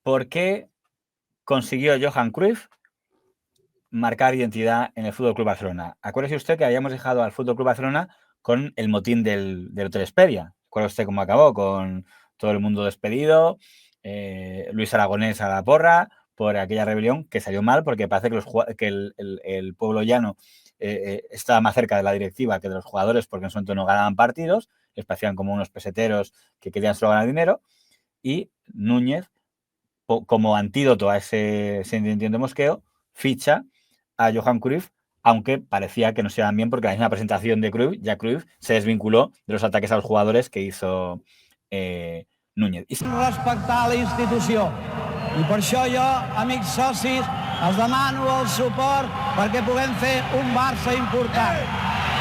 ¿por qué consiguió Johan Cruyff marcar identidad en el FC Barcelona? Acuérdese usted que habíamos dejado al FC Barcelona con el motín del Hotel Hesperia. ¿Acuerda usted cómo acabó? Con todo el mundo despedido, Luis Aragonés a la porra por aquella rebelión que salió mal porque parece que el pueblo llano estaba más cerca de la directiva que de los jugadores porque en su momento no ganaban partidos, les parecían como unos peseteros que querían solo ganar dinero, y Núñez, como antídoto a ese sentimiento de mosqueo, ficha a Johan Cruyff, aunque parecía que no se iban bien porque la misma presentación de Cruyff, ya Cruyff se desvinculó de los ataques a los jugadores que hizo Núñez. Respectar la institució. I per això jo, amics socis, els demano el suport perquè puguem fer un Barça important.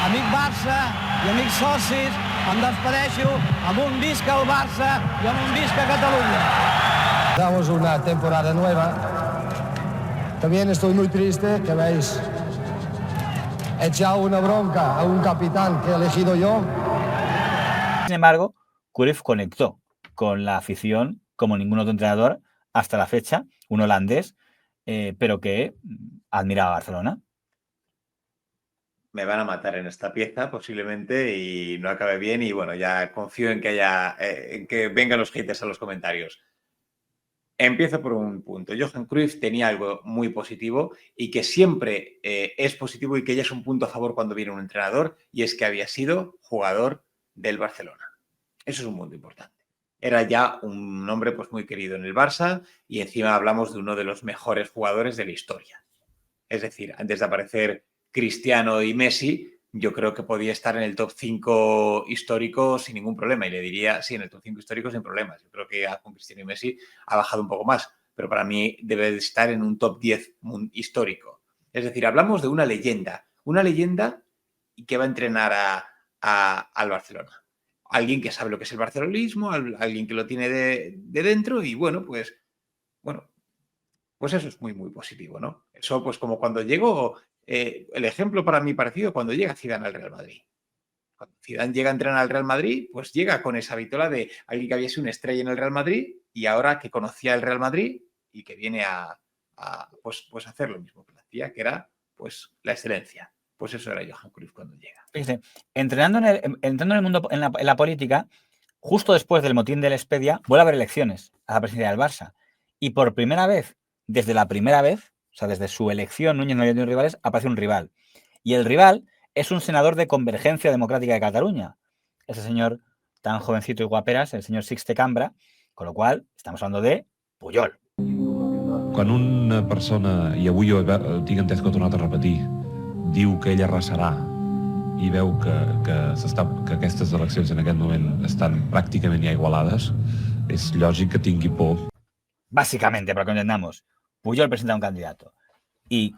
Amic Barça i amics socis, em despedeixo amb un visca el Barça i amb un visca Catalunya. Damos una temporada nueva. También estoy muy triste que habéis echado una bronca a un capitán que he elegido yo. Sin embargo, Cruyff conectó con la afición como ningún otro entrenador hasta la fecha, un holandés, pero que admiraba a Barcelona. Me van a matar en esta pieza posiblemente y no acabe bien, y bueno, ya confío en que vengan los haters a los comentarios. Empiezo por un punto. Johan Cruyff tenía algo muy positivo y que siempre es positivo y que ya es un punto a favor cuando viene un entrenador, y es que había sido jugador del Barcelona. Eso es un punto importante. Era ya un hombre pues muy querido en el Barça, y encima hablamos de uno de los mejores jugadores de la historia. Es decir, antes de aparecer Cristiano y Messi, yo creo que podía estar en el top 5 histórico sin ningún problema, y le diría, sí, en el top 5 histórico sin problemas. Yo creo que con Cristiano y Messi ha bajado un poco más, pero para mí debe de estar en un top 10 histórico. Es decir, hablamos de una leyenda que va a entrenar al Barcelona. Alguien que sabe lo que es el barcelonismo, alguien que lo tiene de dentro, y bueno, pues eso es muy, muy positivo, ¿no? Eso, pues como cuando llegó, el ejemplo para mí parecido, cuando llega Zidane al Real Madrid. Cuando Zidane llega a entrenar al Real Madrid, pues llega con esa vitola de alguien que había sido una estrella en el Real Madrid y ahora que conocía el Real Madrid y que viene a hacer lo mismo que hacía, que era pues la excelencia. Pues eso era Johan Cruyff cuando llega. Fíjese, entrando en el mundo, en la política, justo después del motín del Hesperia, vuelve a haber elecciones a la presidencia del Barça. Y por primera vez, desde la primera vez, o sea, desde su elección, Núñez no había tenido rivales, aparece un rival. Y el rival es un senador de Convergencia Democrática de Cataluña. Ese señor tan jovencito y guaperas, el señor Sixte Cambra, con lo cual estamos hablando de Puyol. Quan una persona, i avui jo tinc entès que ho ha tornat a repetir, diu que ella arrasarà i veu que aquestes eleccions en aquest moment estan pràcticament ja igualades, és lògic que tingui por. Básicamente, para que entendamos, Puyol presenta a un candidato. Y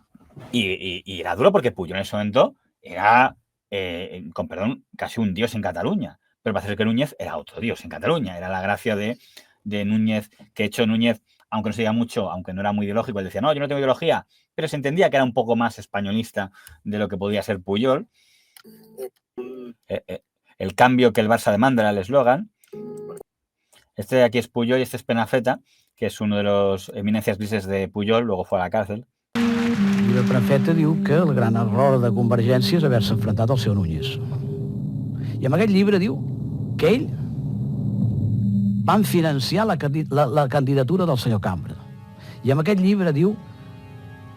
era duro porque Puyol en ese momento era, con perdón, casi un dios en Cataluña. Pero parece que Núñez era otro dios en Cataluña. Era la gracia de Núñez, que de hecho Núñez, aunque no se diga mucho, aunque no era muy ideológico, él decía, no, yo no tengo ideología, pero se entendía que era un poco más españolista de lo que podía ser Puyol. El cambio que el Barça demanda era el eslogan. Este de aquí es Puyol y este es Penafeta, que és uno de los eminencias grises de Puyol, luego fue a la cárcel. I el Penafeta diu que el gran error de Convergència és haver-se enfrontat al seu Núñez. I en aquest llibre diu que ell van financiar la candidatura del senyor Cambra. I en aquest llibre diu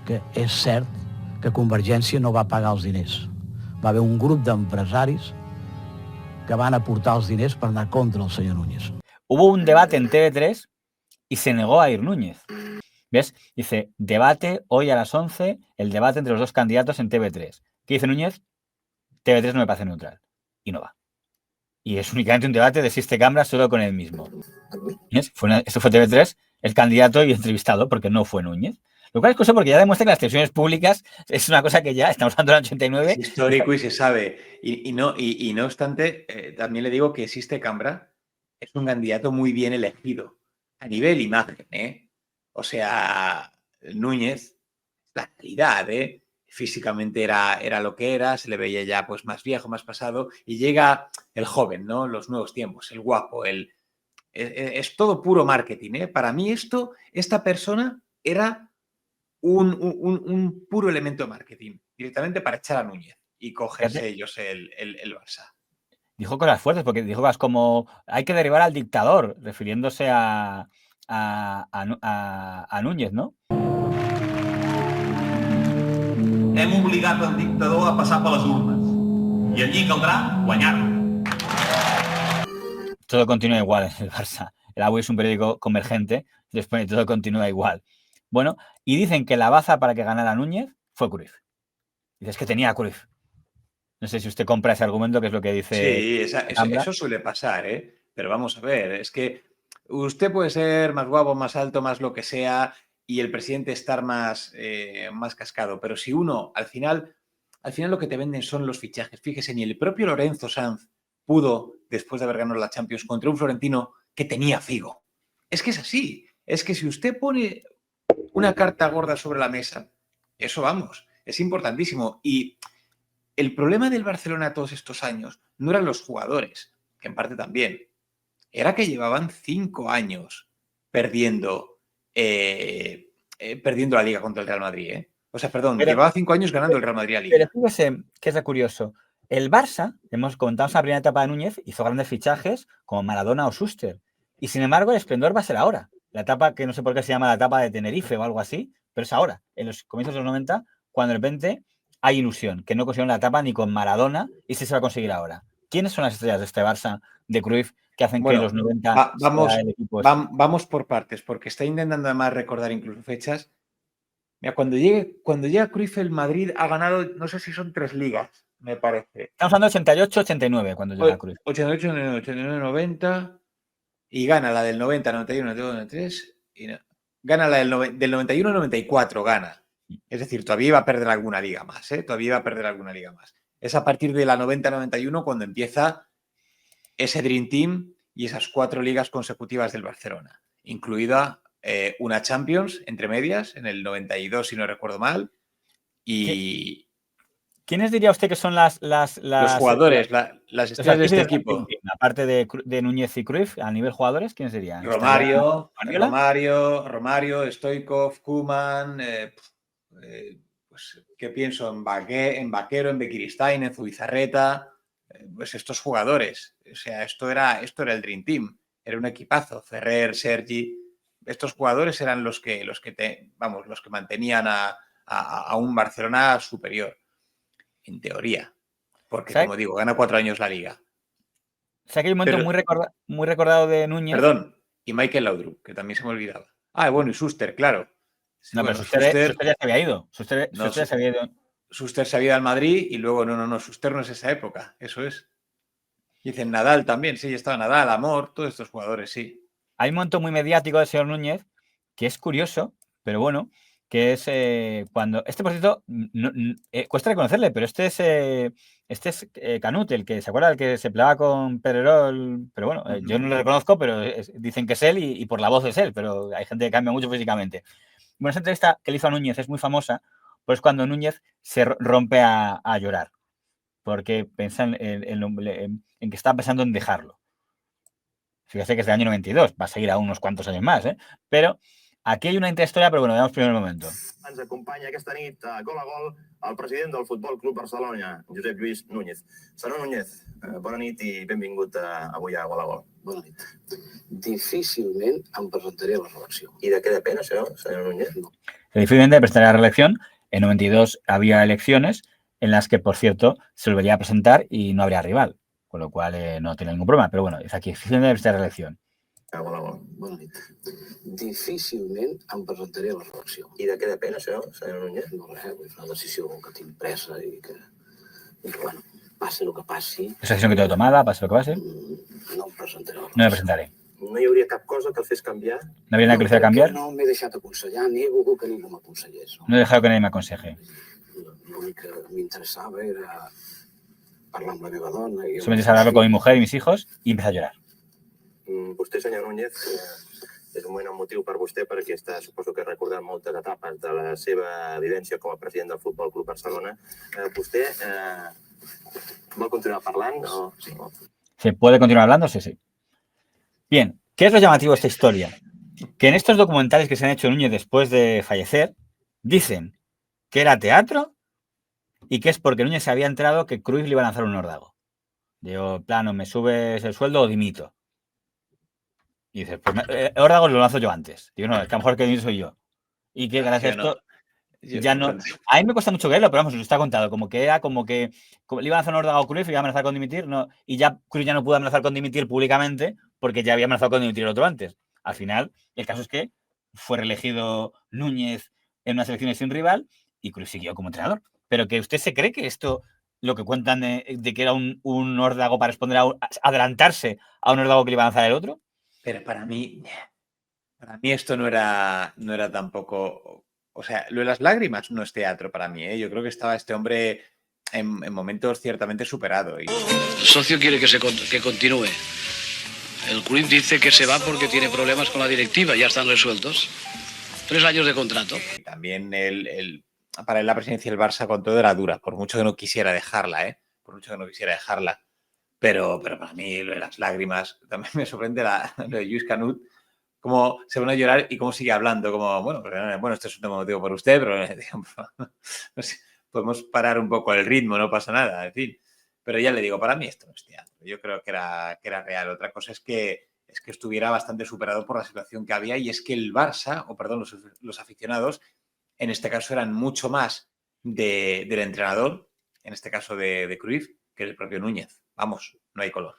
que és cert que Convergència no va pagar els diners. Va haver un grup d'empresaris que van aportar els diners per anar contra el senyor Núñez. Hubo un debate en TV3 y se negó a ir Núñez. ¿Ves? Dice, debate hoy a las 11, el debate entre los dos candidatos en TV3. ¿Qué dice Núñez? TV3 no me parece neutral. Y no va. Y es únicamente un debate de Sixte Cambra solo con él mismo. ¿Ves? Esto fue TV3, el candidato y entrevistado, porque no fue Núñez. Lo cual es cosa porque ya demuestra que las televisiones públicas es una cosa que ya, estamos hablando del 89. Es histórico y se sabe. Y no obstante, también le digo que Sixte Cambra es un candidato muy bien elegido a nivel imagen, ¿eh? O sea, Núñez, la calidad, ¿eh? Físicamente era lo que era, se le veía ya pues más viejo, más pasado, y llega el joven, ¿no? Los nuevos tiempos, el guapo, el Es todo puro marketing, ¿eh? Para mí esta persona era un puro elemento de marketing, directamente para echar a Núñez y cogerse Fíjate. ellos el Barça. Dijo cosas fuertes, porque dijo cosas como hay que derribar al dictador, refiriéndose a Núñez, ¿no? Hem obligat el dictador a passar per les urnes i allí caldrà guanyar-lo. Todo continúa igual en el Barça. El ABU es un periódico convergente, después todo continúa igual. Bueno, y dicen que la baza para que ganara Núñez fue Cruyff. Dices que tenía a Cruyff. No sé si usted compra ese argumento, que es lo que dice. Sí, eso suele pasar, ¿eh? Pero vamos a ver, es que usted puede ser más guapo, más alto, más lo que sea, y el presidente estar más cascado. Pero si uno, al final lo que te venden son los fichajes. Fíjese, ni el propio Lorenzo Sanz pudo, después de haber ganado la Champions, contra un Florentino que tenía Figo. Es que es así. Es que si usted pone una carta gorda sobre la mesa, eso vamos, es importantísimo. Y el problema del Barcelona todos estos años no eran los jugadores, que en parte también, era que llevaban 5 años perdiendo la Liga contra el Real Madrid, ¿eh? O sea, perdón, llevaba 5 años ganando el Real Madrid a Liga. Pero fíjese que es curioso. El Barça, hemos comentado en la primera etapa de Núñez, hizo grandes fichajes como Maradona o Schuster. Y sin embargo, el esplendor va a ser ahora. La etapa que no sé por qué se llama la etapa de Tenerife o algo así, pero es ahora, en los comienzos de los 90, cuando de repente hay ilusión, que no consiguieron la etapa ni con Maradona y sí se va a conseguir ahora. ¿Quiénes son las estrellas de este Barça de Cruyff que hacen que en los 90 sea el equipo? Vamos por partes, porque está intentando además recordar incluso fechas. Mira, cuando llega Cruyff, el Madrid ha ganado, no sé si son 3 ligas, me parece. Estamos hablando de 88-89 cuando llega Cruyff. 88, 89, 90 y gana la del 90, 91, 92, 93 y no, gana la del 91, 94, gana. Es decir, todavía iba a perder alguna liga más, ¿eh? Todavía iba a perder alguna liga más. Es a partir de la 90-91 cuando empieza ese Dream Team y esas 4 ligas consecutivas del Barcelona, incluida una Champions entre medias en el 92, si no recuerdo mal. Y ¿quiénes diría usted que son los jugadores, las estrellas de este equipo? Aparte de Núñez y Cruyff, a nivel jugadores, ¿quiénes serían? Romario, Stoichkov, Koeman, pues, ¿qué pienso? En Vaquero, en Bekiristain, en Zubizarreta, pues estos jugadores. O sea, esto era el Dream Team. Era un equipazo. Ferrer, Sergi. Estos jugadores eran los que mantenían a un Barcelona superior. En teoría. Porque, como digo, gana 4 años la Liga. O sea, que hay un momento muy recordado de Núñez. Perdón, y Michael Laudrup, que también se me olvidaba. Ah, bueno, y Schuster, claro. No, bueno, pero Schuster ya se había ido. Schuster se había ido al Madrid y luego, no, Schuster no es esa época, eso es. Dicen Nadal también, sí, estaba Nadal, Amor, todos estos jugadores, sí. Hay un momento muy mediático del señor Núñez que es curioso, pero bueno, que es cuando... Este, por cierto, cuesta reconocerle, pero este es Canut, el que se acuerda, el que se peleaba con Pedrerol, pero bueno, yo no le reconozco, pero dicen que es él y por la voz es él, pero hay gente que cambia mucho físicamente. Bueno, esa entrevista que le hizo a Núñez es muy famosa, pues cuando Núñez se rompe a llorar, porque piensa en que está pensando en dejarlo. Fíjate que es del año 92, va a seguir a unos cuantos años más, ¿eh? Pero aquí hay una intrahistoria, però bueno, veamos primero el momento. Ens acompanya aquesta nit gol a gol el president del Futbol Club Barcelona, Josep Lluís Núñez. Senyor Núñez, bona nit i benvingut avui a Gol a Gol. Bona nit. Difícilment em presentaré a la reelecció. ¿Y de qué depende, senyor Núñez? No. Difícilmente presentaría a la reelección. En 92 había elecciones en las que, por cierto, se volvería a presentar y no habría rival, con lo cual no tiene ningún problema. Pero bueno, es aquí difícilmente presentar a la reelección. Bona nit. Difícilment em presentaré a la reelecció. I de què depèn, això, senyor Núñez? No res, és una decisió que tinc presa i que bueno, passi el que passi. És una decisió que tengo tomada, passi el que passi. No em presentaré a la reelecció. No me presentaré. No hi hauria cap cosa que el fes canviar? No habría nada que le hiciera cambiar. No m'he deixat aconsellar, ni he volgut que ningú m'aconsellés. No he dejado que nadie me aconseje. L'únic que m'interessava era parlar amb la meva dona. Solamente hablarlo con mi mujer y mis hijos y empecé a llorar. Vostè, senyor Núñez, és un moment emotiu per vostè perquè suposo que ha recordat moltes etapes de la seva vivència com a president del Futbol Club Barcelona. ¿Vostè vol continuar parlant? ¿Se puede continuar hablando? Sí, sí. Bien, ¿Qué es lo llamativo de esta historia? Que en estos documentales que se han hecho Núñez después de fallecer, dicen que era teatro y que es porque Núñez se había enterado que Cruyff le iba a lanzar un órdago. Digo, plano, ¿me subes el sueldo o dimito? Y dices, pues órdago lo lanzo yo antes. Digo, no, es que a lo mejor que dimito soy yo. Y que gracias a esto ya no... A mí me cuesta mucho creerlo, pero vamos, lo está contado. Como que era como que le iba a lanzar un órdago a Cruyff y iba a amenazar con dimitir. No, y ya Cruyff ya no pudo amenazar con dimitir públicamente porque ya había amenazado con dimitir el otro antes. Al final, el caso es que fue reelegido Núñez en unas elecciones sin rival y Cruyff siguió como entrenador. Pero que usted se cree que esto, lo que cuentan de que era un órdago para responder a adelantarse a un órdago que le iba a lanzar el otro. Pero para mí esto no era tampoco... O sea, lo de las lágrimas no es teatro para mí, ¿eh? Yo creo que estaba este hombre en momentos ciertamente superado. El socio quiere que continúe. El Cruyff dice que se va porque tiene problemas con la directiva, ya están resueltos. 3 años de contrato. Y también para él la presidencia del Barça con todo era dura, por mucho que no quisiera dejarla, ¿eh? Por mucho que no quisiera dejarla. Pero para mí lo de las lágrimas, también me sorprende lo de Lluís Canut, cómo se van a llorar y cómo sigue hablando, como, bueno, esto es un tema motivo por usted, pero no sé, podemos parar un poco el ritmo, no pasa nada, en fin. Pero ya le digo, para mí esto no es teatro. Yo creo que era real. Otra cosa es que estuviera bastante superado por la situación que había y es que el Barça, o perdón, los aficionados, en este caso eran mucho más del entrenador, en este caso de Cruyff, que el propio Núñez. Vamos, no hay color.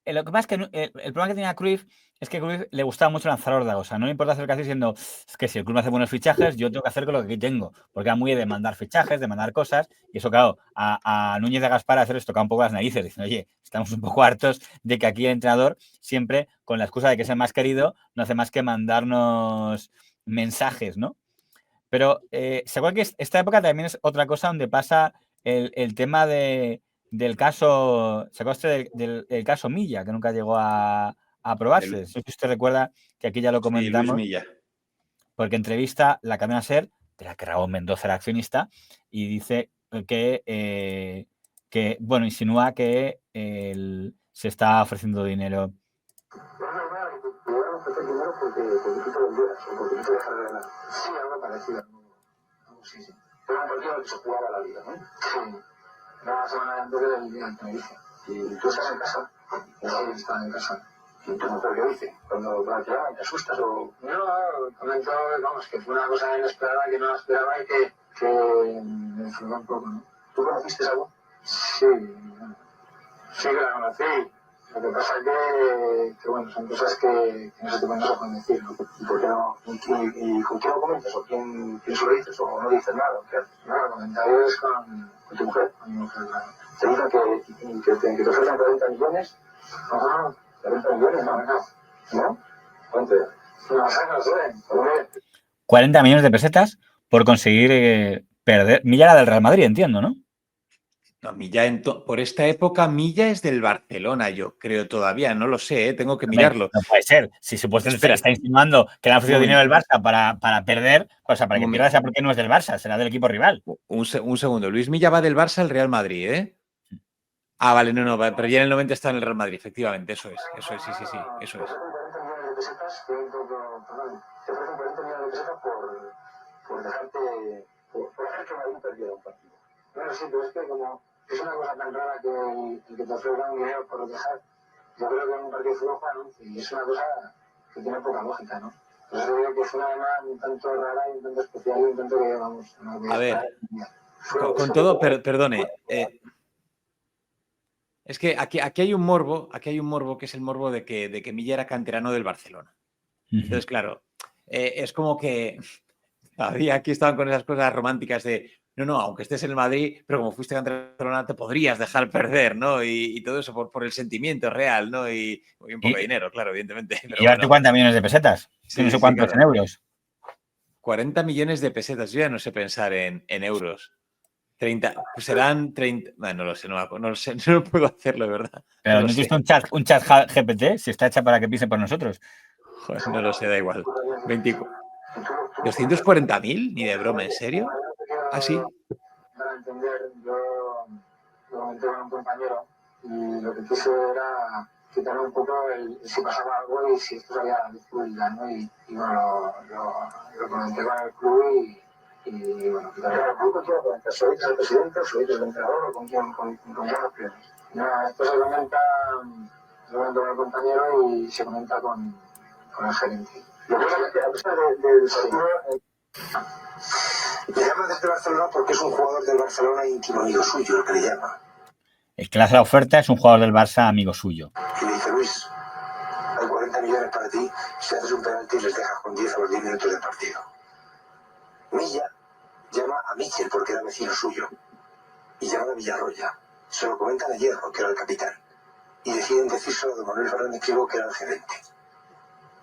Lo que pasa es que el problema que tenía Cruyff es que a Cruyff le gustaba mucho lanzar órdagos. O sea, no le importa hacer casi diciendo, es que si el club me hace buenos fichajes, yo tengo que hacer con lo que aquí tengo. Porque era muy de mandar fichajes, de mandar cosas. Y eso, claro, a Núñez de Gaspar hacer les tocaba un poco las narices. Dicen, oye, estamos un poco hartos de que aquí el entrenador siempre, con la excusa de que es el más querido, no hace más que mandarnos mensajes, ¿no? Pero se acuerda que esta época también es otra cosa donde pasa el tema del caso, ¿se acuerda usted del caso Milla, que nunca llegó a aprobarse? No sé si usted recuerda que aquí ya lo comentamos. Sí, Luis Milla. Porque entrevista la cadena SER, de la que Raúl Mendoza era accionista, y dice que bueno, insinúa que se está ofreciendo dinero. Primero porque tú te vendieras o porque tú te dejas de ganar. Sí, algo parecido. Sí. Era un partido en el que se jugaba la vida, ¿no? Sí. Era la semana antes del día de Tenerife. Y tú estás en casa. Sí, estaba en casa. ¿Y tu mujer qué dice? Cuando te llaman, ¿te asustas o...? No, comentó, vamos, que fue una cosa inesperada que no esperaba y que me enfadó un poco, ¿no? ¿Tú conociste algo? Sí. Sí que la conocí. Lo que pasa es que bueno, son cosas que no se te pueden decir, ¿no? ¿Y por qué no? ¿Y con quién lo comentas? ¿O quién se lo dices? ¿O no dices nada? No, el comentario es con tu mujer, con mi mujer, claro. Te dicen que te ofrecen 40 millones. Ajá, 40 millones, ¿no? ¿Cuánto? No sé. 40 millones de pesetas por conseguir perder. Milla era del Real Madrid, entiendo, ¿no? No, Milla, por esta época, Milla es del Barcelona, yo creo todavía, no lo sé, tengo que mirarlo. No puede ser, si supuestamente está insinuando que le han ofrecido dinero del Barça para perder, o sea, para que pierda, sea porque no es del Barça, será del equipo rival. Un segundo, Luis Milla va del Barça al Real Madrid, ¿eh? Ah, vale, no, pero ya en el 90 está en el Real Madrid, efectivamente, eso es, sí, eso es. Te ofrecen 40 millones de pesetas por dejarte, por hacer que Madrid perdiera un partido. Bueno, sí, pero es que como es una cosa tan rara que el que te ofrezcan dinero por dejar, yo creo que en un partido de fútbol juegan 11 y es una cosa que tiene poca lógica, ¿no? Por eso digo que fue una además un tanto rara y un tanto especial y un tanto que, vamos... A ver, con todo, perdone, es que aquí hay un morbo que es el morbo de que Milla era canterano del Barcelona. Entonces, claro, es como que todavía aquí estaban con esas cosas románticas de no, aunque estés en el Madrid, pero como fuiste canterano del Barcelona te podrías dejar perder, ¿no? Y todo eso por el sentimiento real, ¿no? Y un poco de dinero, claro, evidentemente. Pero ¿y llevarte cuántos millones de pesetas? Sí, no sé cuántos claro. En euros. 40 millones de pesetas, yo ya no sé pensar en euros. 30, pues serán 30. Bueno, no lo sé, no lo puedo hacerlo, de verdad. Pero no existe un chat GPT, si está hecha para que pise por nosotros. Joder, no lo sé, da igual. 24. ¿240.000? Ni de broma, ¿en serio? ¿Ah, sí? Para entender, yo lo comenté con un compañero y lo que quise era quitar un poco si pasaba algo y si esto salía a la luz pública, ¿no? Y bueno, lo comenté con el club y bueno, quitar el club. ¿Con quién lo comentas? ¿Sois el presidente, sois el entrenador o con quién lo quieres? Nada, esto se comenta con el compañero y se comenta con el gerente. Lo que pasa es que a pesar del partido... Le llaman desde Barcelona porque es un jugador del Barcelona íntimo amigo suyo, lo que le llama. El que le hace la oferta es un jugador del Barça amigo suyo. Y le dice, Luis, hay 40 millones para ti, si haces un penalti les dejas con 10 a los 10 minutos del partido. Milla llama a Michel porque era vecino suyo y llama a Villarroya. Se lo comentan a Hierro, que era el capitán, y deciden decírselo a don Manuel Fernández Cribo, que era el gerente.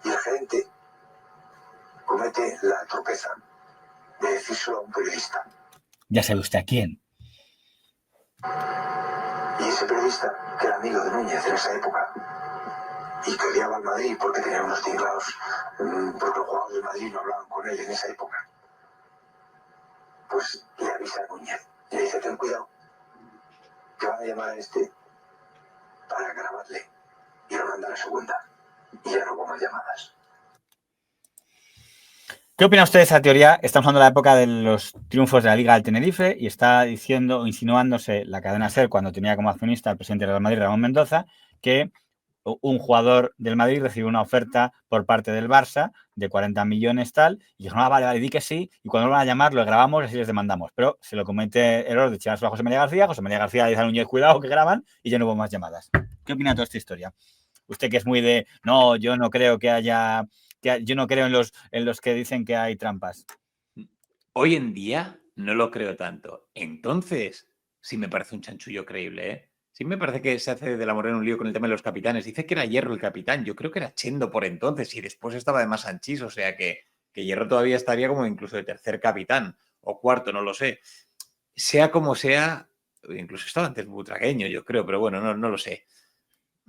Y el gerente comete la tropeza de decírselo a un periodista. Ya sabe usted a quién. Y ese periodista, que era amigo de Núñez en esa época, y que odiaba al Madrid porque tenía unos tinglados, porque los jugadores del Madrid no hablaban con él en esa época, pues le avisa a Núñez. Y le dice, ten cuidado, que van a llamar a este para grabarle. Y lo manda a la segunda. Y ya no hubo más llamadas. ¿Qué opina usted de esa teoría? Estamos hablando de la época de los triunfos de la Liga del Tenerife y está diciendo, insinuándose la cadena SER, cuando tenía como accionista al presidente del Real Madrid, Ramón Mendoza, que un jugador del Madrid recibió una oferta por parte del Barça de 40 millones tal, y dijo, no, vale, di que sí, y cuando lo van a llamar lo grabamos y así les demandamos. Pero se lo comete error de echárselo a José María García le dice a Núñez, cuidado que graban, y ya no hubo más llamadas. ¿Qué opina de toda esta historia? Usted que es muy de, no, yo no creo que haya, yo no creo en los que dicen que hay trampas. Hoy en día no lo creo tanto. Entonces, sí me parece un chanchullo creíble, ¿eh? Sí me parece que se hace de la Morena un lío con el tema de los capitanes. Dice que era Hierro el capitán. Yo creo que era Chendo por entonces y después estaba de más Sanchís. O sea que Hierro todavía estaría como incluso de tercer capitán o cuarto, no lo sé. Sea como sea, incluso estaba antes Butragueño, yo creo, pero bueno, no lo sé.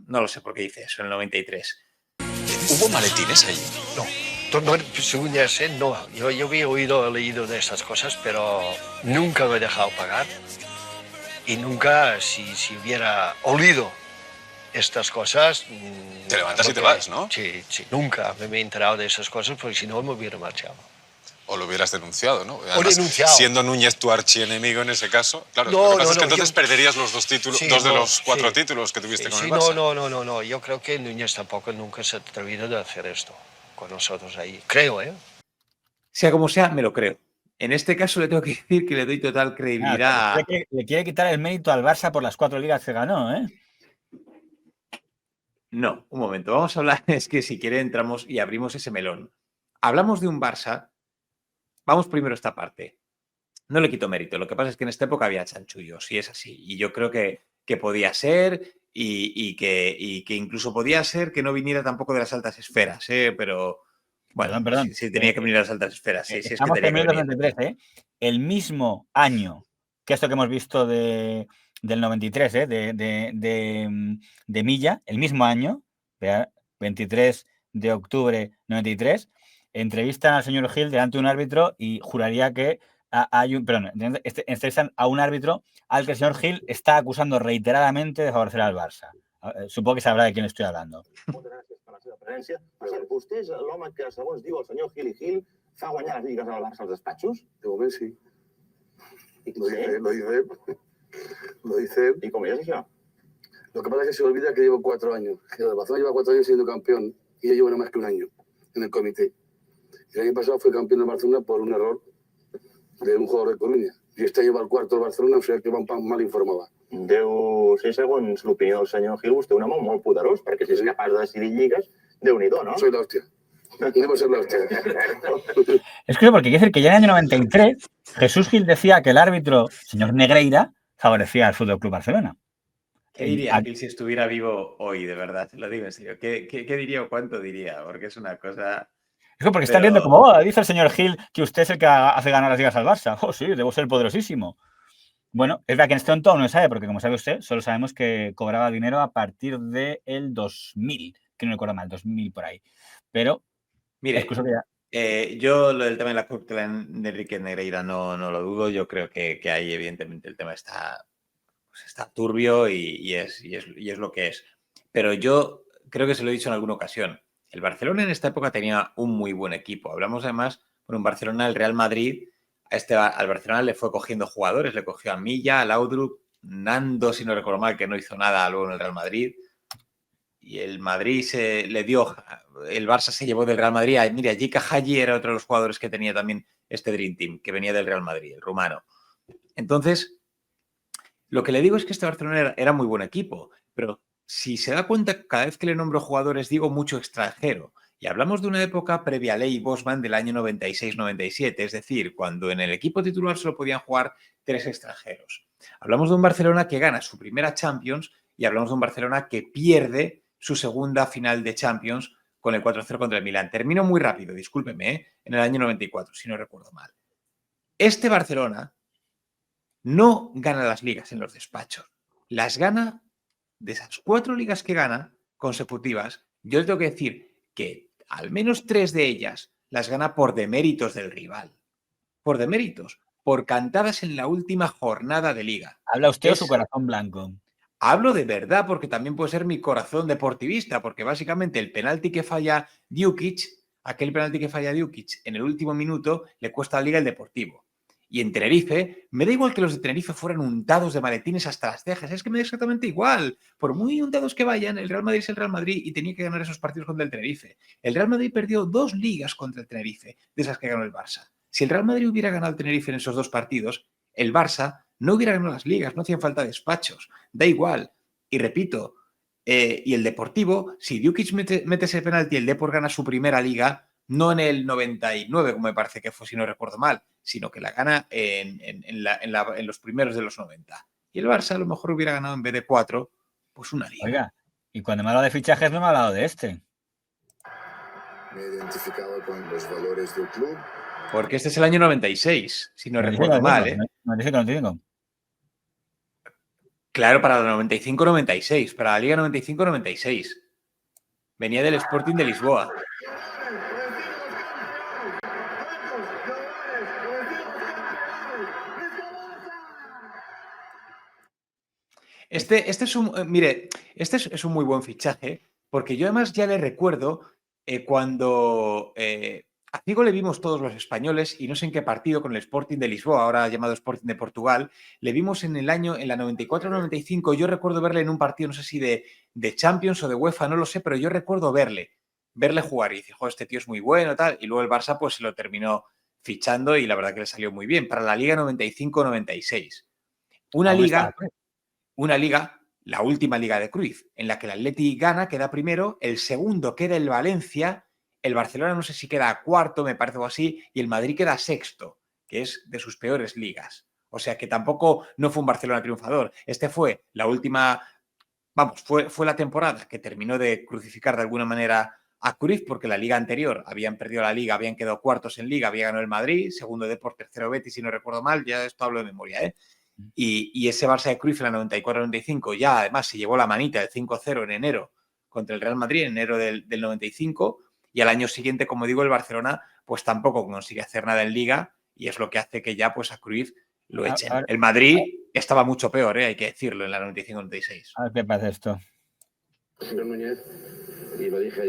No lo sé por qué dice eso en el 93. ¿Hubo maletines allí? No. Según ya sé, no. Yo había leído de esas cosas, pero nunca lo he dejado pagar. Y nunca, si hubiera olido estas cosas... Te levantas y te vas, ¿no? Sí, nunca me he enterado de esas cosas, porque si no me hubiera marchado. O lo hubieras denunciado, ¿no? Además, o denunciado. Siendo Núñez tu archienemigo en ese caso. Claro, lo que pasa es que entonces perderías los dos títulos, dos de los cuatro títulos que tuviste con el Barça. No. Yo creo que Núñez tampoco nunca se ha atrevido a hacer esto con nosotros ahí. Creo, ¿eh? Sea como sea, me lo creo. En este caso le tengo que decir que le doy total credibilidad. Claro, le quiere quitar el mérito al Barça por las 4 ligas que ganó, ¿eh? No, un momento. Vamos a hablar, es que si quiere entramos y abrimos ese melón. Hablamos de un Barça. Vamos primero a esta parte. No le quito mérito. Lo que pasa es que en esta época había chanchullos y es así. Y yo creo que podía ser y que incluso podía ser que no viniera tampoco de las altas esferas, ¿eh? Pero... Bueno, perdón. Sí, tenía que venir a las altas esferas. Sí, sí, es que tenía tenía que venir. 93, ¿eh? El mismo año que esto que hemos visto del 93, ¿eh? de Milla, el mismo año, 23 de octubre 93, entrevistan al señor Gil delante de un árbitro y juraría que entrevistan a un árbitro al que el señor Gil está acusando reiteradamente de favorecer al Barça. Supongo que sabrá de quién estoy hablando. Moltes gràcies per la seva presència. Per cert, vostè és l'home que, segons diu el senyor Gil i Gil, fa guanyar les lligues al Barça als despatxos? De moment sí. ¿Y Lo dice él. ¿Y cómo es eso? Lo que pasa es que se olvida que llevo 4 años. Que el Barcelona lleva 4 años siendo campeón y yo llevo nada más que un año en el comité. El año pasado fue campeón de Barcelona por un error de un jugador de Coruña. Y este lleva el cuarto del Barcelona, o sea que va mal informada. Deu ser, segons l'opinió del senyor Gil, vostè un home molt poderós, perquè si és capaç de decidir lligues, Déu-n'hi-do, ¿no? Soy la hostia. Debo ser la hostia. Es curioso porque quiere decir que ya en el año 93 Jesús Gil decía que el árbitro, señor Negreira, favorecía al Fútbol Club Barcelona. ¿Qué diría Gil si estuviera vivo hoy, de verdad? Lo digo en serio. ¿Qué diría o cuánto diría? Porque es una cosa... Es porque están viendo como, dice el señor Gil que usted es el que hace ganar las ligas al Barça. Oh, sí, debo ser poderosísimo. Bueno, es verdad que en este momento no lo sabe, porque como sabe usted, solo sabemos que cobraba dinero a partir del 2000, que no recuerdo mal, 2000 por ahí. Pero, mire, yo lo del tema de la cúpula de Enrique Negreira no lo dudo. Yo creo que ahí, evidentemente, el tema está turbio y es lo que es. pero yo creo que se lo he dicho en alguna ocasión. El Barcelona en esta época tenía un muy buen equipo. Hablamos además, bueno, en Barcelona, el Real Madrid, al Barcelona le fue cogiendo jugadores, le cogió a Milla, a Laudrup, Nando, si no recuerdo mal, que no hizo nada luego en el Real Madrid. Y el Madrid el Barça se llevó del Real Madrid. Mira, Jika Hagi era otro de los jugadores que tenía también este Dream Team, que venía del Real Madrid, el rumano. Entonces, lo que le digo es que este Barcelona era muy buen equipo, pero si se da cuenta, cada vez que le nombro jugadores digo mucho extranjero. Y hablamos de una época previa a Ley Bosman del año 96-97, es decir, cuando en el equipo titular solo podían jugar 3 extranjeros. Hablamos de un Barcelona que gana su primera Champions y hablamos de un Barcelona que pierde su segunda final de Champions con el 4-0 contra el Milan. Termino muy rápido, discúlpeme, en el año 94, si no recuerdo mal. Este Barcelona no gana las ligas en los despachos, las gana. De esas 4 ligas que gana consecutivas, yo le tengo que decir que al menos 3 de ellas las gana por deméritos del rival. Por deméritos, por cantadas en la última jornada de liga. ¿Habla usted o su corazón blanco? Hablo de verdad, porque también puede ser mi corazón deportivista, porque básicamente el penalti que falla Djukic, aquel penalti que falla Djukic en el último minuto, le cuesta a la liga el Deportivo. Y en Tenerife, me da igual que los de Tenerife fueran untados de maletines hasta las cejas, es que me da exactamente igual. Por muy untados que vayan, el Real Madrid es el Real Madrid y tenía que ganar esos partidos contra el Tenerife. El Real Madrid perdió 2 ligas contra el Tenerife, de esas que ganó el Barça. Si el Real Madrid hubiera ganado el Tenerife en esos 2 partidos, el Barça no hubiera ganado las ligas, no hacían falta despachos, da igual. Y repito, y el Deportivo, si Djukic mete ese penalti y el Depor gana su primera liga, no en el 99, como me parece que fue, si no recuerdo mal, sino que la gana en los primeros de los 90. Y el Barça a lo mejor hubiera ganado en vez de 4, pues una liga. Oiga, y cuando me ha hablado de fichajes no me ha hablado de este. Me he identificado con los valores del club. Porque este es el año 96, si no recuerdo mal, ¿eh? 95. Claro, para la 95-96, para la Liga 95-96. Venía del Sporting de Lisboa. Este es un muy buen fichaje, porque yo además ya le recuerdo cuando a Figo le vimos todos los españoles, y no sé en qué partido, con el Sporting de Lisboa, ahora llamado Sporting de Portugal, le vimos en la 94-95, yo recuerdo verle en un partido, no sé si de Champions o de UEFA, no lo sé, pero yo recuerdo verle jugar y decir, joder, este tío es muy bueno, tal, y luego el Barça pues se lo terminó fichando y la verdad que le salió muy bien, para la Liga 95-96. Una liga, la última liga de Cruyff, en la que el Atleti gana, queda primero, el segundo queda el Valencia, el Barcelona no sé si queda cuarto, me parece o así, y el Madrid queda sexto, que es de sus peores ligas. O sea que tampoco no fue un Barcelona triunfador. Este fue la última, fue la temporada que terminó de crucificar de alguna manera a Cruyff, porque la liga anterior habían perdido la liga, habían quedado cuartos en liga, había ganado el Madrid, segundo Depor, tercero Betis, si no recuerdo mal, ya esto hablo de memoria, ¿eh? Y ese Barça de Cruyff en la 94-95 ya además se llevó la manita del 5-0 en enero contra el Real Madrid, en enero del 95, y al año siguiente, como digo, el Barcelona pues tampoco consigue hacer nada en Liga, y es lo que hace que ya pues a Cruyff lo echen. El Madrid estaba mucho peor, hay que decirlo, en la 95-96. A ver qué pasa esto. Señor Núñez, y lo dije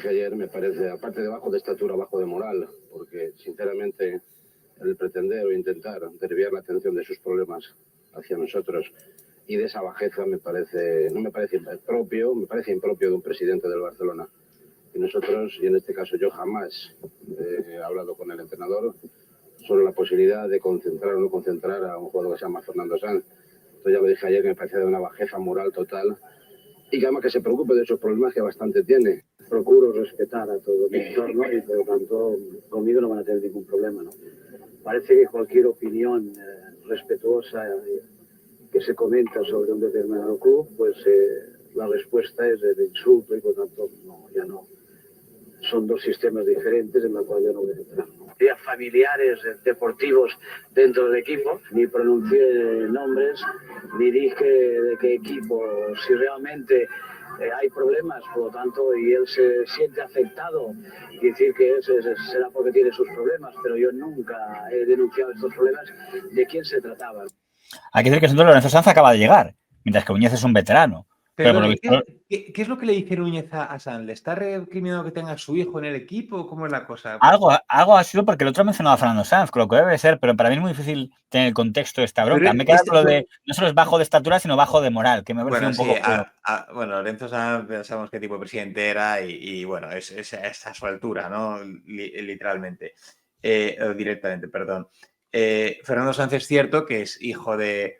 ayer, me parece, aparte de bajo de estatura, bajo de moral, porque sinceramente el pretender o intentar desviar la atención de sus problemas hacia nosotros y de esa bajeza no me parece impropio de un presidente del Barcelona. Y nosotros, y en este caso yo jamás he hablado con el entrenador sobre la posibilidad de concentrar o no concentrar a un jugador que se llama Fernando Sanz. Entonces ya lo dije ayer, que me parece de una bajeza moral total, y que además que se preocupe de esos problemas que bastante tiene. Procuro respetar a todo mi entorno y por lo tanto conmigo no van a tener ningún problema, ¿no? Parece que cualquier opinión respetuosa que se comenta sobre un determinado club, pues la respuesta es de insulto y por tanto ya no. Son 2 sistemas diferentes en los cuales yo no voy a entrar. Había familiares deportivos dentro del equipo, ni pronuncié nombres, ni dije de qué equipo, si realmente hay problemas, por lo tanto, y él se siente afectado, y decir que él será porque tiene sus problemas, pero yo nunca he denunciado estos problemas. ¿De quién se trataba? Hay que decir que Lorenzo Sanz acaba de llegar, mientras que Núñez es un veterano. Perdón, ¿qué es lo que le dice Núñez a Sanz? ¿Le está recriminando que tenga a su hijo en el equipo? ¿Cómo es la cosa? Algo ha sido porque el otro ha mencionado a Fernando Sanz, con lo que debe ser, pero para mí es muy difícil tener el contexto de esta bronca. Me queda con lo de no solo es bajo de estatura, sino bajo de moral, que me parece un poco... Bueno, Lorenzo Sanz pensamos qué tipo de presidente era y bueno, es a su altura, ¿no? Literalmente. Directamente, perdón. Fernando Sanz es cierto que es hijo de...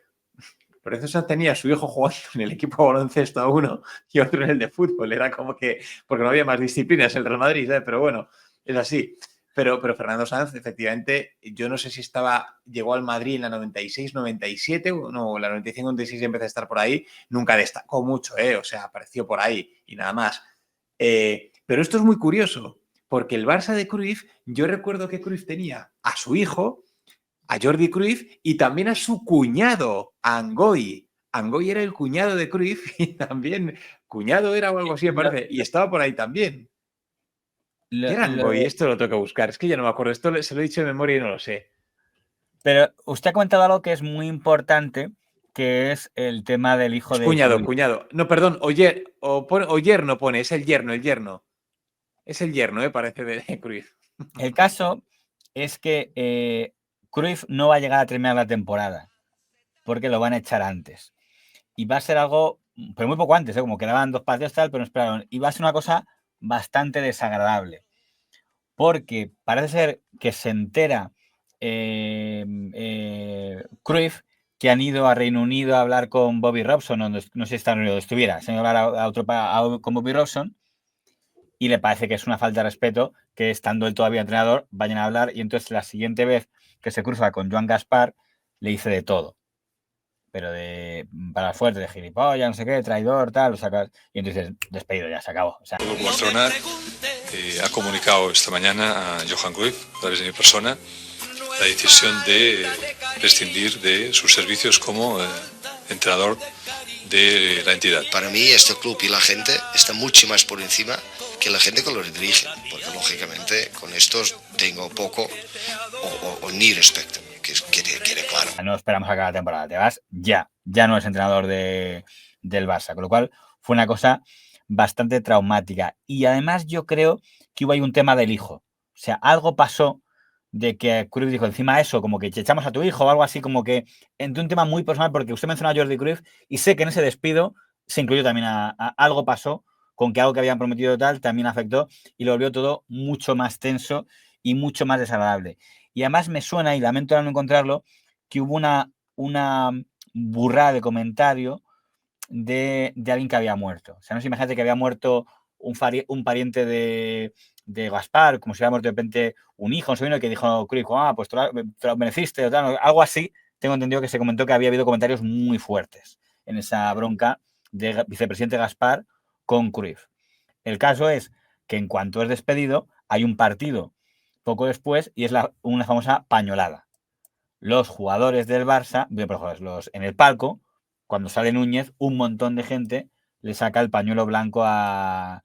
Lorenzo Sanz tenía a su hijo jugando en el equipo de baloncesto a uno y otro en el de fútbol. Era como que... Porque no había más disciplinas en el Real Madrid, ¿sabes? Pero bueno, es así. Pero Fernando Sanz, efectivamente, yo no sé si llegó al Madrid en la 96, 97, no, la 95, 96 empezó a estar por ahí. Nunca destacó mucho, o sea, apareció por ahí y nada más. Pero esto es muy curioso, porque el Barça de Cruyff, yo recuerdo que Cruyff tenía a su hijo, a Jordi Cruyff, y también a su cuñado, a Angoy. Angoy era el cuñado de Cruyff y también, cuñado era o algo así, me parece, y estaba por ahí también. ¿Qué era Angoy? Esto lo tengo que buscar, es que ya no me acuerdo, esto se lo he dicho de memoria y no lo sé. Pero usted ha comentado algo que es muy importante, que es el tema del hijo de... Cuñado. No, perdón, o yerno pone, es el yerno. Es el yerno, parece, de Cruyff. El caso es que Cruyff no va a llegar a terminar la temporada, porque lo van a echar antes. Y va a ser algo, pero muy poco antes, como quedaban 2 partidos tal, pero no esperaron. Y va a ser una cosa bastante desagradable, porque parece ser que se entera Cruyff que han ido a Reino Unido a hablar con Bobby Robson, no sé si está en Reino Unido, estuviera, se han ido a hablar con Bobby Robson, y le parece que es una falta de respeto que, estando él todavía entrenador, vayan a hablar, y entonces la siguiente vez que se cruza con Joan Gaspar, le dice de todo. Pero para fuerte, de gilipollas, no sé qué, traidor, tal, lo sacas, y entonces despedido, ya se acabó. O sea, el Barcelona ha comunicado esta mañana a Johan Cruyff, a través de mi persona, la decisión de prescindir de sus servicios como entrenador de la entidad. Para mí este club y la gente está mucho más por encima que la gente que los dirige, porque lógicamente con estos tengo poco o ni respeto, que quede claro. No esperamos a cada temporada, te vas ya no es entrenador del Barça, con lo cual fue una cosa bastante traumática. Y además yo creo que hubo ahí un tema del hijo, o sea, algo pasó de que Cruyff dijo encima eso, como que echamos a tu hijo o algo así, como que entre un tema muy personal, porque usted mencionó a Jordi Cruyff y sé que en ese despido se incluyó también a algo pasó con que algo que habían prometido tal también afectó y lo volvió todo mucho más tenso y mucho más desagradable. Y además me suena, y lamento no encontrarlo, que hubo una burrada de comentario de alguien que había muerto. O sea, no se imagínate que había muerto un pariente de Gaspar, como si hubiera muerto de repente un hijo, un sobrino, que dijo Cruyff, pues te lo mereciste, o tal, algo así. Tengo entendido que se comentó que había habido comentarios muy fuertes en esa bronca de vicepresidente Gaspar con Cruyff. El caso es que en cuanto es despedido, hay un partido poco después y es una famosa pañolada. Los jugadores del Barça, en el palco, cuando sale Núñez, un montón de gente le saca el pañuelo blanco a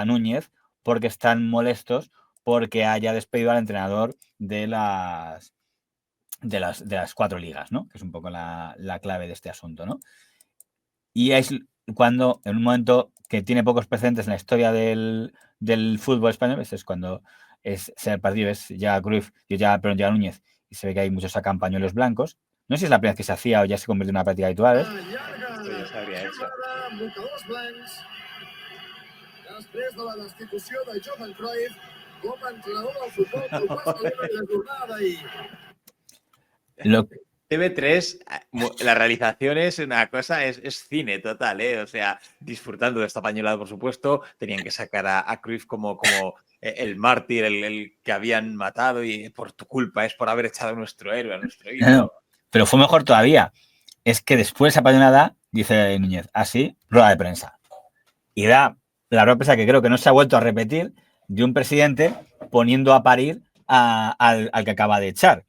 Núñez porque están molestos porque haya despedido al entrenador de las 4 ligas, ¿no? Que es un poco la clave de este asunto, ¿no? Y es cuando, en un momento que tiene pocos precedentes en la historia del fútbol español, es cuando el partido es ya Cruyff y ya Núñez, y se ve que hay muchos sacan pañuelos blancos. No sé si es la primera vez que se hacía o ya se convirtió en una práctica habitual. Esto ya se habría hecho. Després de la destitució de Johan Cruyff com a entrenador del Futbol Club Barcelona i la jornada ahir. TV3, la realización es una cosa, es cine total, o sea, disfrutando de esta pañolada, por supuesto, tenían que sacar a Cruyff como el mártir, el que habían matado y por tu culpa, es por haber echado a nuestro héroe, a nuestro ídolo. No, pero fue mejor todavía, es que después de esa pañolada, dice Núñez, así, rueda de prensa. Y da la rueda de prensa que creo que no se ha vuelto a repetir de un presidente poniendo a parir al que acaba de echar.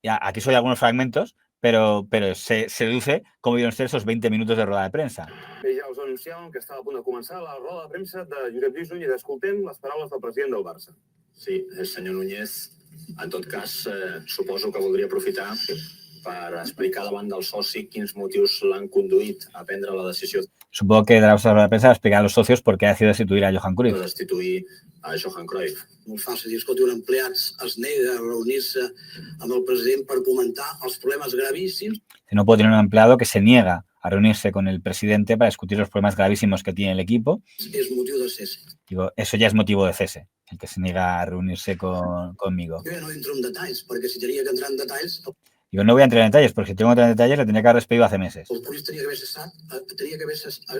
Aquí soy algunos fragmentos, pero se deduce cómo vieron ser esos 20 minutos de rueda de prensa. Bé, ja us anunciàvem que estava a punt de començar la roda de premsa de Josep Lluís Núñez. Escoltem les paraules del president del Barça. Sí, senyor Núñez, en tot cas, suposo que voldria aprofitar per explicar davant del soci quins motius l'han conduït a prendre la decisió. Supongo que dará usted a la prensa a explicar a los socios por qué ha decidido destituir a Johan Cruyff. Destituir a Johan Cruyff. Molt fàcil dir, escolta, un empleat es nega a reunir-se amb el president per comentar els problemes gravíssims. No puedo tener un empleado que se niega a reunirse con el presidente para discutir los problemas gravísimos que tiene el equipo. És motiu de cese. Digo, eso ya es motivo de cese, el que se niega a reunirse conmigo. Jo ja no entro en detalls, perquè si tenia que entrar en detalls, Digo, no voy a entrar en detalles, porque si tengo que entrar en detalles, le tendría que haber despedido hace meses. el Cruyff tenia que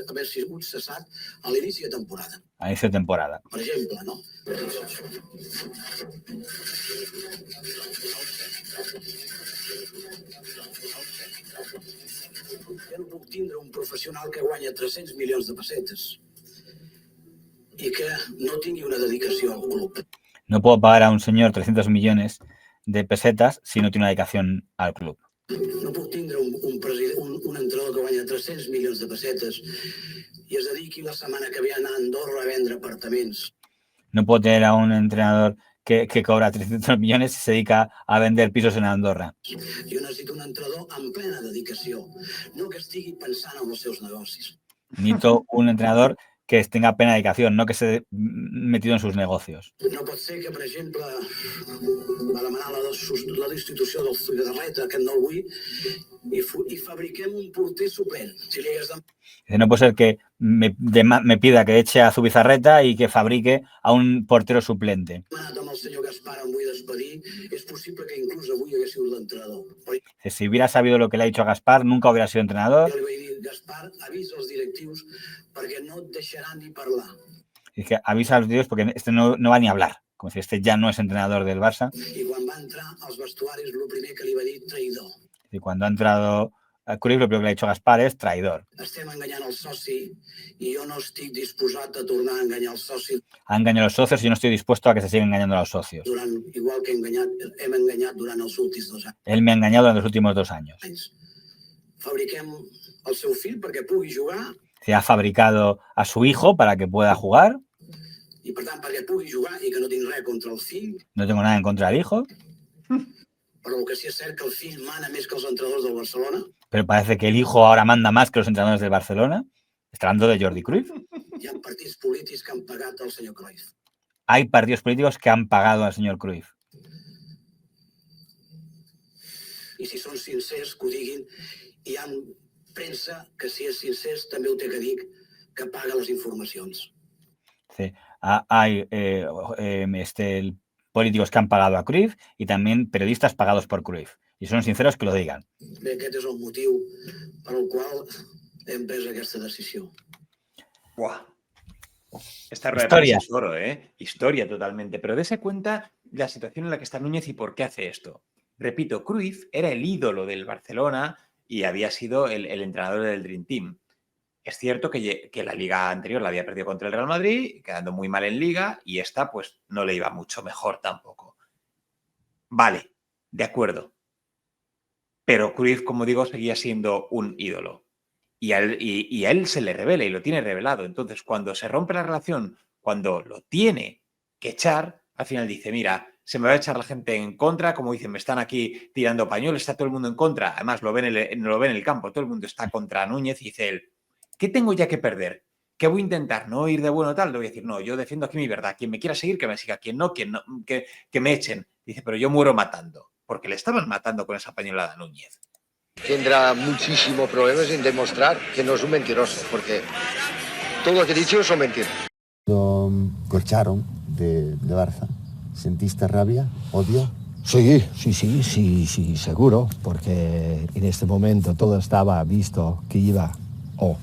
haver sigut cessat a l'inici de temporada. A inicio de temporada. Per exemple, no? Jo no puc tindre un professional que guanya 300 milions de pessetes i que no tingui una dedicació al club. No puedo pagar a un señor 300 millones de pesetas si no tiene una dedicación al club. No puc tindre un entrenador que guanya 300 milions de pessetes i es dediqui la setmana que ve a anar a Andorra a vendre apartaments. No puedo tener a un entrenador que cobra 300 millones y se dedica a vender pisos en Andorra. Jo necessito un entrenador amb plena dedicació, no que estigui pensant en els seus negocis. Necesito un entrenador que tenga plena dedicación, no que esté metido en sus negocios. No pot ser que, per exemple, va demanar la destitució del Zubigarreta, aquest no el vull, i fabriquem un porter suplent. Si li hagués Dice, no puede ser que me pida que eche a Zubizarreta y que fabrique a un portero suplente. demanat amb el senyor Gaspar, em vull despedir, és possible que inclús avui hagués sigut l'entrenador. Però Dice, si hubiera sabido lo que le ha dicho a Gaspar, nunca hubiera sido entrenador. jo li vaig dir, Gaspar, avisa els directius perquè no et deixaran ni parlar. Dice, avisa a los tíos porque este no va ni a hablar. Como si este ya no es entrenador del Barça. I quan va entrar als vestuaris, el primer que li va dir, traïdor. Y cuando ha entrado a Cruyff, lo primero que le ha dicho a Gaspar es traidor. Estem enganyant el soci i jo no estic disposat a tornar a enganyar el soci Ha engañado a los socios y yo no estoy dispuesto a que se sigan engañando a los socios. durant, igual que hem enganyat durant els últims 2 Él me ha engañado durante los últimos 2 años. anys. Fabriquem el seu fill perquè pugui jugar Se ha fabricado a su hijo para que pueda jugar. i, per tant, perquè pugui jugar i que no tinc res contra el fill, No tengo nada en contra del hijo, però el que sí és cert que el fill mana més que els entrenadors del Barcelona. pero parece que el hijo ahora manda más que los entrenadores del Barcelona. Está hablando de Jordi Cruyff. Hi ha partits polítics que han pagat al senyor Cruyff. Hay partidos políticos que han pagado al señor Cruyff. I si són sincers, que ho diguin. Hi ha premsa que, si és sincers, també ho té que dir, que paga les informacions. Sí. Hay políticos que han pagado a Cruyff y también periodistas pagados por Cruyff. Y son sinceros que lo digan. Bé, aquest és el motiu per al qual hem pres aquesta decisió. Buah. Esta rueda Historia. es oro, ¿eh? Historia totalmente. Pero dése cuenta la situación en la que está Núñez y por qué hace esto. Repito, Cruyff era el ídolo del Barcelona y había sido el entrenador del Dream Team. Es cierto que la liga anterior la había perdido contra el Real Madrid, quedando muy mal en liga, y esta pues no le iba mucho mejor tampoco. Vale, de acuerdo. Pero Cruyff, como digo, seguía siendo un ídolo. Y a él se le revela y lo tiene revelado. Entonces, cuando se rompe la relación, cuando lo tiene que echar, al final dice, mira, se me va a echar la gente en contra, como dicen, me están aquí tirando pañuelos, está todo el mundo en contra. Además, lo ven en el campo, todo el mundo está contra Núñez y dice él, ¿qué tengo ya que perder? ¿Qué voy a intentar? ¿No ir de bueno tal? Le voy a decir, no, yo defiendo aquí mi verdad. Quien me quiera seguir, que me siga. Quien no, que me echen. Dice, pero yo muero matando. Porque le estaban matando con esa pañolada a Núñez. Tendrá muchísimos problemas en demostrar que no es un mentiroso, porque todo lo que he dicho son mentiras. Cuando corcharon de Barça, ¿sentiste rabia, odio? Sí, seguro, porque en este momento todo estaba visto que iba o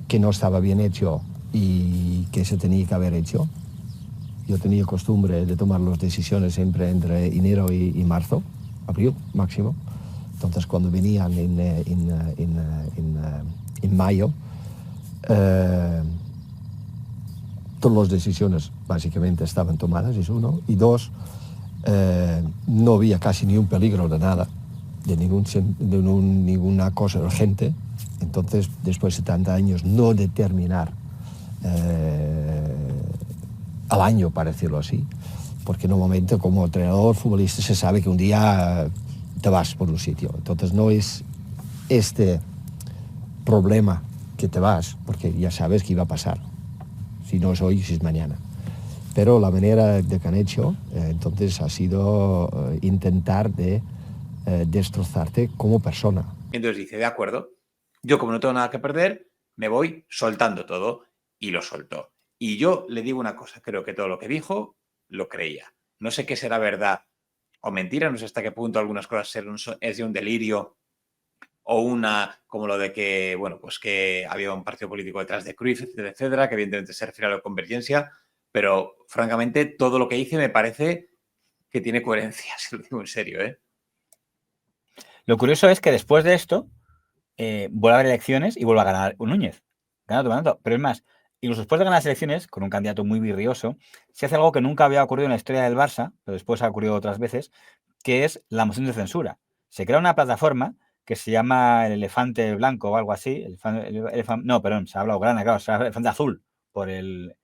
que no estaba bien hecho y que se tenía que haber hecho. Yo tenía costumbre de tomar las decisiones siempre entre enero y marzo, abril máximo. Entonces, cuando venían en mayo, todas las decisiones básicamente estaban tomadas, es uno. Y dos, no había casi ni un peligro de nada, de ninguna cosa urgente. Entonces, después de 70 años, no determinar al año, para decirlo así, porque normalmente como entrenador futbolista se sabe que un día te vas por un sitio. Entonces no es este problema que te vas, porque ya sabes qué iba a pasar. Si no es hoy, si es mañana. Pero la manera de que han hecho, entonces, ha sido intentar de destrozarte como persona. Entonces dice, de acuerdo, yo como no tengo nada que perder, me voy soltando todo, y lo soltó. Y yo le digo una cosa, creo que todo lo que dijo lo creía. No sé qué será verdad o mentira, no sé hasta qué punto algunas cosas es de un delirio o una, como lo de que, bueno, pues que había un partido político detrás de Cruyff, etcétera, que evidentemente se refiere a la Convergencia, pero francamente todo lo que dice me parece que tiene coherencia, si lo digo en serio, ¿eh? Lo curioso es que después de esto vuelve a haber elecciones y vuelve a ganar un Núñez. Gana tomando. Pero es más, incluso después de ganar las elecciones, con un candidato muy virrioso, se hace algo que nunca había ocurrido en la historia del Barça, pero después ha ocurrido otras veces, que es la moción de censura. Se crea una plataforma que se llama el elefante blanco o algo así. No, perdón, se ha hablado grana, claro, se ha elefante azul por el...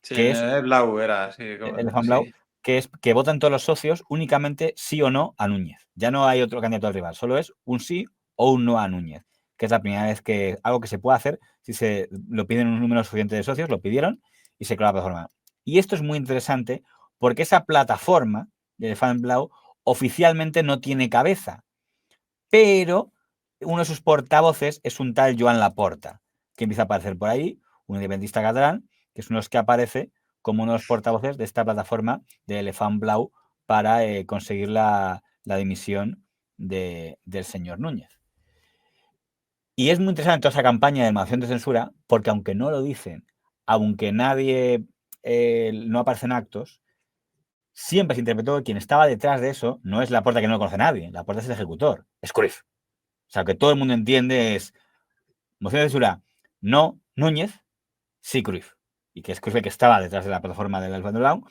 Sí, que es Blau era, sí. el elefante blau, que es que votan todos los socios únicamente sí o no a Núñez. Ya no hay otro candidato al rival, solo es un sí o un no a Núñez, que es la primera vez que algo que se puede hacer si se lo piden un número suficiente de socios, lo pidieron y se creó la plataforma. Y esto es muy interesante porque esa plataforma de Elefant Blau oficialmente no tiene cabeza, pero uno de sus portavoces es un tal Joan Laporta, que empieza a aparecer por ahí, un independentista catalán, que es uno de los que aparece como uno de los portavoces de esta plataforma de Elefant Blau para conseguir la dimisión del señor Núñez. Y es muy interesante toda esa campaña de moción de censura, porque aunque no lo dicen, aunque nadie no aparece en actos, siempre se interpretó que quien estaba detrás de eso no es Laporta, que no lo conoce nadie, Laporta es el ejecutor, es Cruyff. O sea, que todo el mundo entiende es moción de censura, no Núñez, sí Cruyff. Y que es Cruyff el que estaba detrás de la plataforma del Elefant Blau.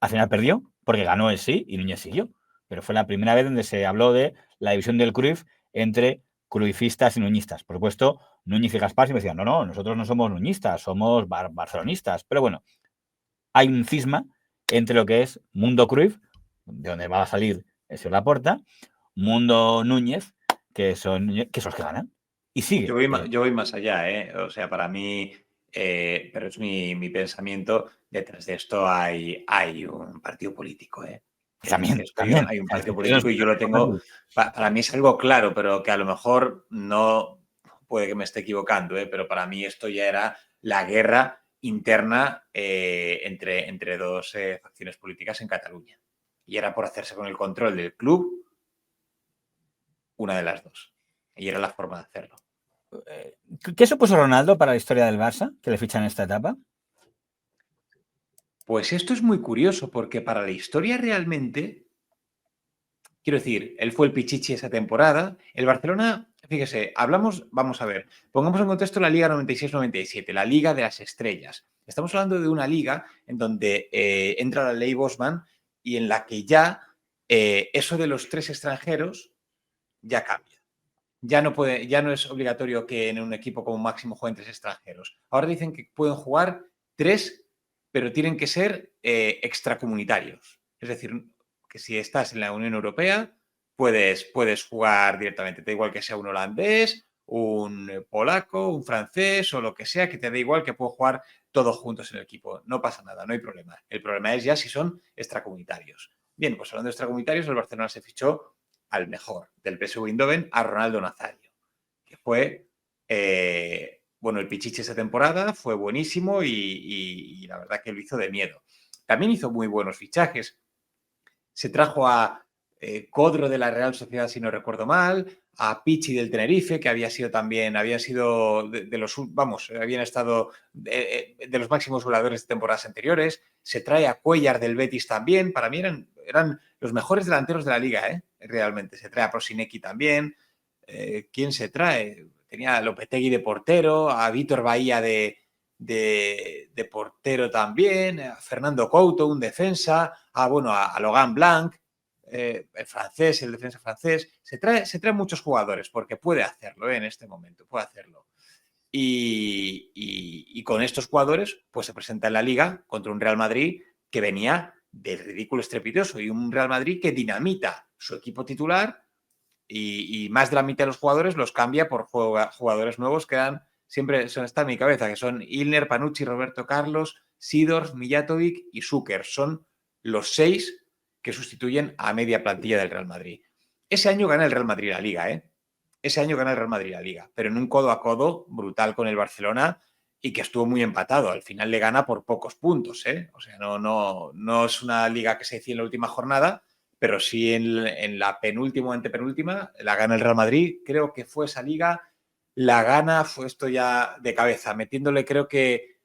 Al final perdió, porque ganó el sí y Núñez siguió. Pero fue la primera vez donde se habló de la división del Cruyff entre cruyfistas y nuñistas. Por supuesto, Núñez y Gaspar siempre decían, no, nosotros no somos nuñistas, somos barcelonistas. Pero bueno, hay un cisma entre lo que es mundo Cruyff, de donde va a salir el señor Laporta, mundo Núñez, que son los que ganan. Y sigue. Yo voy más allá, ¿eh? O sea, para mí, pero es mi pensamiento, detrás de esto hay un partido político, ¿eh? También. Hay un partido político y yo lo tengo, para mí es algo claro, pero que a lo mejor no, puede que me esté equivocando, pero para mí esto ya era la guerra interna entre dos facciones políticas en Cataluña. Y era por hacerse con el control del club una de las dos. Y era la forma de hacerlo. ¿Qué supuso Ronaldo para la historia del Barça, que le fichan en esta etapa? Pues esto es muy curioso, porque para la historia realmente, quiero decir, él fue el pichichi esa temporada. El Barcelona, fíjese, vamos a ver, pongamos en contexto la Liga 96-97, la Liga de las Estrellas. Estamos hablando de una liga en donde entra la ley Bosman y en la que ya eso de los 3 extranjeros ya cambia. Ya no es obligatorio que en un equipo como máximo jueguen 3 extranjeros. Ahora dicen que pueden jugar 3, pero tienen que ser extracomunitarios. Es decir, que si estás en la Unión Europea, puedes jugar directamente. Te da igual que sea un holandés, un polaco, un francés o lo que sea, que te da igual, que puedo jugar todos juntos en el equipo. No pasa nada, no hay problema. El problema es ya si son extracomunitarios. Bien, pues hablando de extracomunitarios, el Barcelona se fichó al mejor del PSV Eindhoven, a Ronaldo Nazario, que fue, el pichiche esa temporada, fue buenísimo y la verdad que lo hizo de miedo. También hizo muy buenos fichajes. Se trajo a Codro de la Real Sociedad, si no recuerdo mal, a Pichi del Tenerife, que habían estado de los máximos goleadores de temporadas anteriores. Se trae a Cuellar del Betis también. Para mí eran los mejores delanteros de la liga, realmente. Se trae a Prosinecki también. ¿Quién se trae? Tenía a Lopetegui de portero, a Vítor Bahía de portero también, a Fernando Couto, un defensa, a Logan Blanc, el defensa francés. Se trae muchos jugadores porque puede hacerlo en este momento, puede hacerlo. Y con estos jugadores pues se presenta en la Liga contra un Real Madrid que venía de ridículo estrepitoso y un Real Madrid que dinamita su equipo titular y más de la mitad de los jugadores los cambia por jugadores nuevos que eran siempre está en mi cabeza, que son Ilner, Panucci, Roberto Carlos, Seedorf, Mijatovic y Zucker. Son los 6 que sustituyen a media plantilla del Real Madrid. Ese año gana el Real Madrid la Liga, ¿eh? Ese año gana el Real Madrid la Liga, pero en un codo a codo brutal con el Barcelona y que estuvo muy empatado. Al final le gana por pocos puntos, ¿eh? O sea, no es una liga que se decide en la última jornada, pero sí en la penúltima o antepenúltima la gana el Real Madrid. Creo que fue esa liga, la gana, fue esto ya de cabeza, metiéndole creo que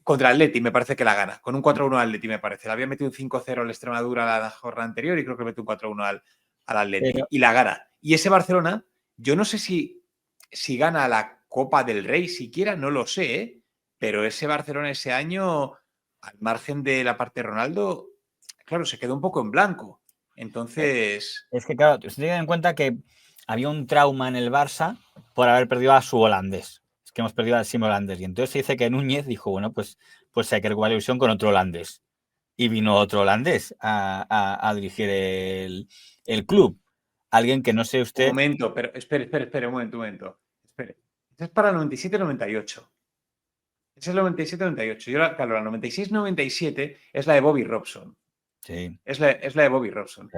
contra el Atleti me parece que la gana, con un 4-1 al Atleti me parece. Le había metido un 5-0 al Extremadura la jornada anterior y creo que metió un 4-1 al Atleti. Y la gana. Y ese Barcelona, yo no sé si gana la Copa del Rey siquiera, no lo sé, ¿eh? Pero ese Barcelona ese año, al margen de la parte de Ronaldo, claro, se quedó un poco en blanco. Entonces... Es que, claro, usted tiene en cuenta que había un trauma en el Barça por haber perdido a su holandés. Es que hemos perdido al sim holandés. Y entonces se dice que Núñez dijo, bueno, pues hay que recuperar la ilusión con otro holandés. Y vino otro holandés a dirigir el club. Alguien que no sé usted... Un momento, pero espere, un momento. Espere. Esto es para el 97-98. Ese es el 97-98. Yo, claro, la 96-97 es la de Bobby Robson. Sí. Es la de Bobby Robson.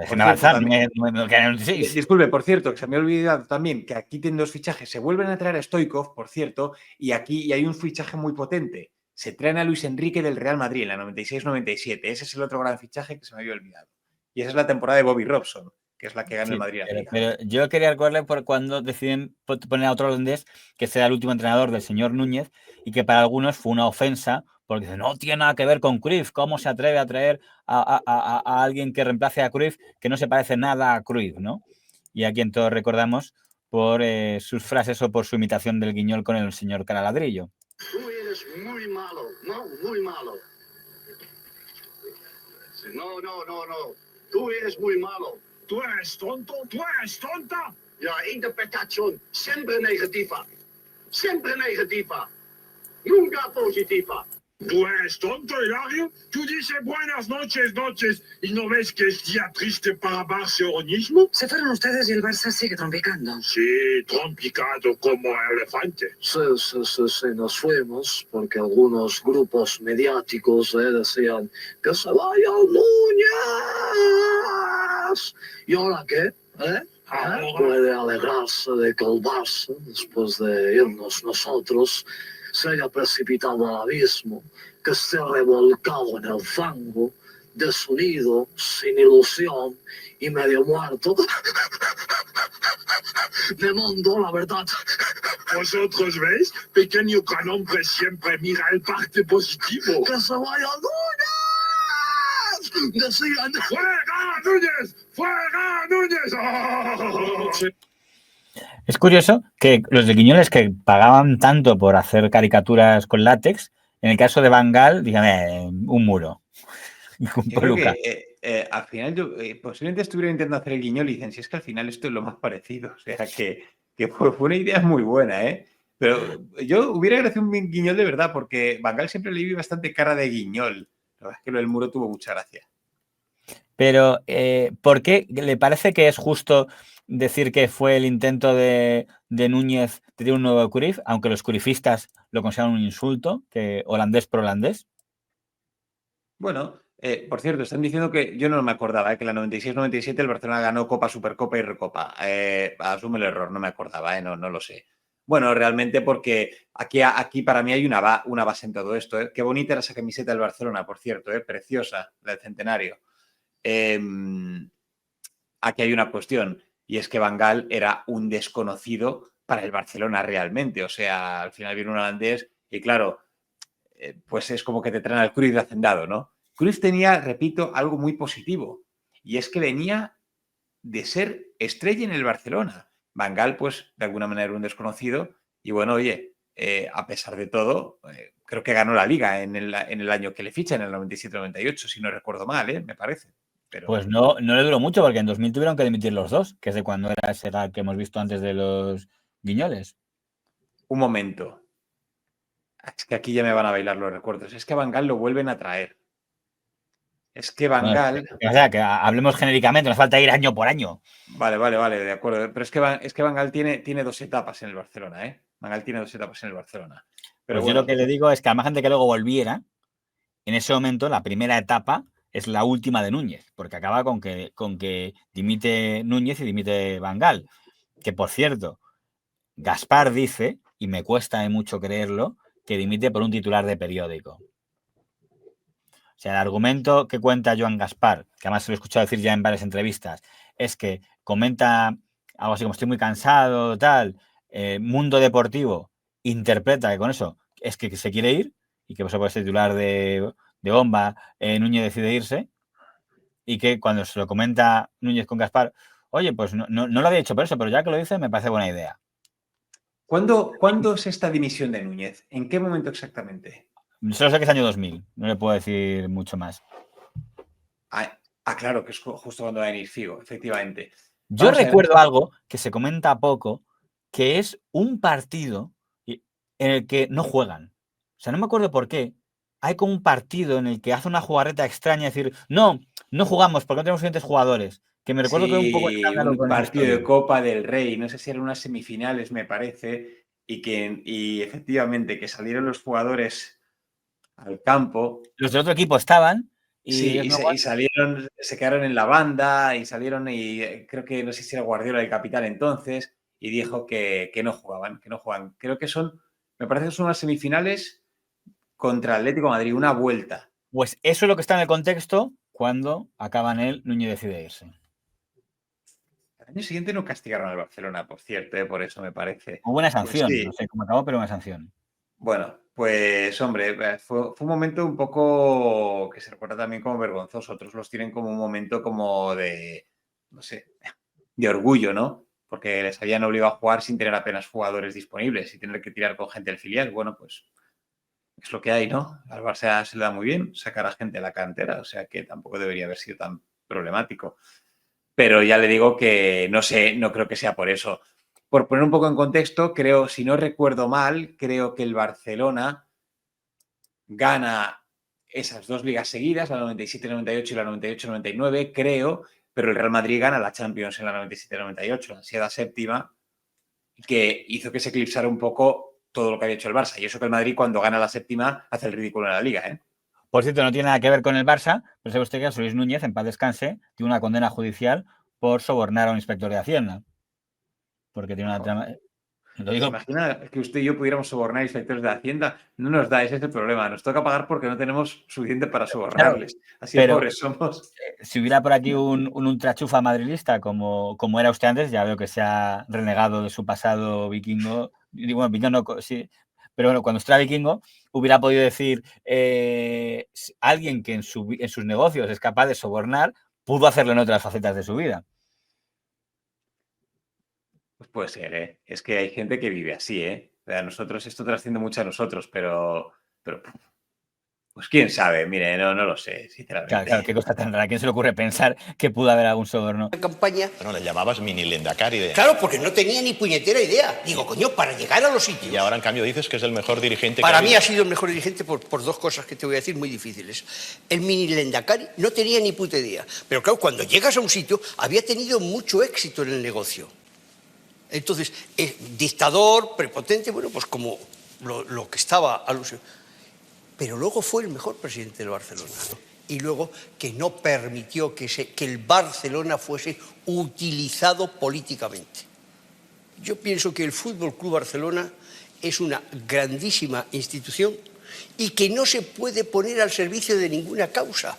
Disculpe, por cierto, que se me ha olvidado también que aquí tienen 2 fichajes. Se vuelven a traer a Stoichkov, por cierto, y aquí hay un fichaje muy potente. Se traen a Luis Enrique del Real Madrid en la 96-97. Ese es el otro gran fichaje que se me había olvidado. Y esa es la temporada de Bobby Robson, que es la que gana el Madrid. Pero yo quería recordarle por cuando deciden poner a otro holandés que sea el último entrenador del señor Núñez y que para algunos fue una ofensa porque dicen, no tiene nada que ver con Cruyff, ¿cómo se atreve a traer a alguien que reemplace a Cruyff que no se parece nada a Cruyff, ¿no? Y a quien todos recordamos por sus frases o por su imitación del Guiñol con el señor Caraladrillo. Tú eres muy malo, ¿no? Muy malo. No. Tú eres muy malo. Tú eres tonto, tú eres tonta. Ja, interpretación siempre negativa. Siempre negativa. Nunca positiva. ¿Tú eres tonto, Hilario? Tú dices buenas noches, y no ves que es día triste para barcelonismo. Se fueron ustedes y el Barça sigue trompicando. Sí, trompicado como elefante. Sí, nos fuimos porque algunos grupos mediáticos decían que se vaya Núñez. ¿Y ahora qué? Puede alegrarse de que el Barça, después de irnos nosotros, se haya precipitado al abismo, que esté revolcado en el fango, desunido, sin ilusión y medio muerto. De mundo, la verdad. ¿Vosotros veis? Pequeño gran hombre siempre mira el parte positivo. ¡Que se vaya Núñez! Decían... ¡Fuera Núñez! ¡Fuera Núñez! ¡Oh! Es curioso que los de Quiñones que pagaban tanto por hacer caricaturas con látex, en el caso de Van Gaal, dígame, un muro. Yo creo que al final posiblemente estuvieron intentando hacer el Guiñol y dicen, si es que al final esto es lo más parecido. O sea, que fue una idea muy buena, ¿eh? Pero yo hubiera agradecido un Guiñol de verdad, porque Van Gaal siempre le vi bastante cara de Guiñol. La verdad es que lo del muro tuvo mucha gracia. Pero, ¿por qué le parece que es justo decir que fue el intento de Núñez de tener un nuevo Cruyff, aunque los cruyffistas lo consideran un insulto, que holandés por holandés? Bueno, por cierto, están diciendo que yo no me acordaba, que en la 96-97 el Barcelona ganó Copa, Supercopa y Recopa. Asume el error, no me acordaba, no lo sé. Bueno, realmente porque aquí para mí hay una base en todo esto. Qué bonita era esa camiseta del Barcelona, por cierto, preciosa, la del centenario. Aquí hay una cuestión, y es que Van Gaal era un desconocido para el Barcelona realmente. O sea, al final viene un holandés y claro, pues es como que te traen al Cruyff de hacendado, ¿no? Cruyff tenía, repito, algo muy positivo, y es que venía de ser estrella en el Barcelona. Van Gaal, pues, de alguna manera era un desconocido, y bueno, oye, a pesar de todo, creo que ganó la Liga en el año que le fichan, en el 97-98, si no recuerdo mal, me parece. Pero... Pues no le duró mucho, porque en 2000 tuvieron que dimitir los dos, que es de cuando era esa edad que hemos visto antes de los Guiñoles. Un momento. Es que aquí ya me van a bailar los recuerdos. Es que a Van Gaal lo vuelven a traer. Es que Van Gaal... O sea, que hablemos genéricamente, nos falta ir año por año. Vale, de acuerdo. Pero es que Van Gaal tiene 2 etapas en el Barcelona, Van Gaal tiene 2 etapas en el Barcelona. Pero pues yo lo que le digo es que al margen de que luego volviera, en ese momento la primera etapa es la última de Núñez, porque acaba con que dimite Núñez y dimite Van Gaal. Que, por cierto, Gaspar dice, y me cuesta mucho creerlo, que dimite por un titular de periódico. O sea, el argumento que cuenta Joan Gaspar, que además se lo he escuchado decir ya en varias entrevistas, es que comenta algo así como estoy muy cansado, tal, Mundo Deportivo interpreta que con eso es que se quiere ir y que por eso puede ser titular de bomba, Núñez decide irse, y que cuando se lo comenta Núñez con Gaspar, oye, pues no lo había hecho por eso, pero ya que lo dice me parece buena idea. ¿Cuándo es esta dimisión de Núñez? ¿En qué momento exactamente? Solo sé que es año 2000, no le puedo decir mucho más. Claro, que es justo cuando va a venir Figo, efectivamente. Yo recuerdo algo que se comenta poco, que es un partido en el que no juegan. O sea, no me acuerdo por qué. Hay como un partido en el que hace una jugarreta extraña, decir, no jugamos porque no tenemos suficientes jugadores. Que me recuerdo que un poco un partido de Copa del Rey, no sé si eran unas semifinales, me parece, y efectivamente que salieron los jugadores al campo. Los del otro equipo estaban. Y salieron, se quedaron en la banda y salieron, y creo que no sé si era Guardiola el capitán entonces, y dijo que no jugaban. Creo que me parece que son unas semifinales contra Atlético de Madrid, una vuelta. Pues eso es lo que está en el contexto cuando acaban Núñez decide irse. El año siguiente no castigaron al Barcelona, por cierto, por eso me parece. Hubo una sanción, Pues sí. No sé cómo acabó, pero una sanción. Bueno, pues hombre, fue un momento un poco que se recuerda también como vergonzoso. Otros los tienen como un momento como de, no sé, de orgullo, ¿no? Porque les habían obligado a jugar sin tener apenas jugadores disponibles y tener que tirar con gente del filial. Bueno, pues es lo que hay, ¿no? Al Barça se le da muy bien sacar a gente de la cantera, o sea que tampoco debería haber sido tan problemático. Pero ya le digo que no sé, no creo que sea por eso. Por poner un poco en contexto, creo, si no recuerdo mal, creo que el Barcelona gana esas 2 ligas seguidas, la 97-98 y la 98-99, creo, pero el Real Madrid gana la Champions en la 97-98, la ansiada séptima, que hizo que se eclipsara un poco todo lo que había hecho el Barça. Y eso que el Madrid, cuando gana la séptima, hace el ridículo en la Liga, ¿eh? Por cierto, no tiene nada que ver con el Barça, pero sabe usted que José Luis Núñez, en paz descanse, tiene una condena judicial por sobornar a un inspector de Hacienda. Porque tiene una trama... ¿Se imagina que usted y yo pudiéramos sobornar inspectores de Hacienda? No nos da, ese es el problema. Nos toca pagar porque no tenemos suficiente para sobornarles. Claro, así de pobres somos. Si hubiera por aquí un ultrachufa madrilista como era usted antes, ya veo que se ha renegado de su pasado vikingo. Bueno, vikingo no, sí. Pero bueno, cuando usted era vikingo, hubiera podido decir alguien que en sus negocios es capaz de sobornar, pudo hacerlo en otras facetas de su vida. Pues puede ser, ¿eh? Es que hay gente que vive así, ¿eh? O sea, nosotros, esto trasciende mucho a nosotros, pero pues quién sabe, mire, no lo sé, sinceramente. Claro, qué cosa tan rara. ¿A quién se le ocurre pensar que pudo haber algún soborno? Campaña. Bueno, le llamabas mini Lehendakari. Claro, porque no tenía ni puñetera idea. Digo, coño, para llegar a los sitios. Y ahora, en cambio, dices que es el mejor dirigente Para mí ha sido el mejor dirigente por 2 cosas que te voy a decir muy difíciles. El mini Lehendakari no tenía ni puta idea. Pero claro, cuando llegas a un sitio, había tenido mucho éxito en el negocio. Entonces, dictador, prepotente, bueno, pues como lo que estaba alusión. Pero luego fue el mejor presidente del Barcelona. Y luego que no permitió que el Barcelona fuese utilizado políticamente. Yo pienso que el Fútbol Club Barcelona es una grandísima institución y que no se puede poner al servicio de ninguna causa.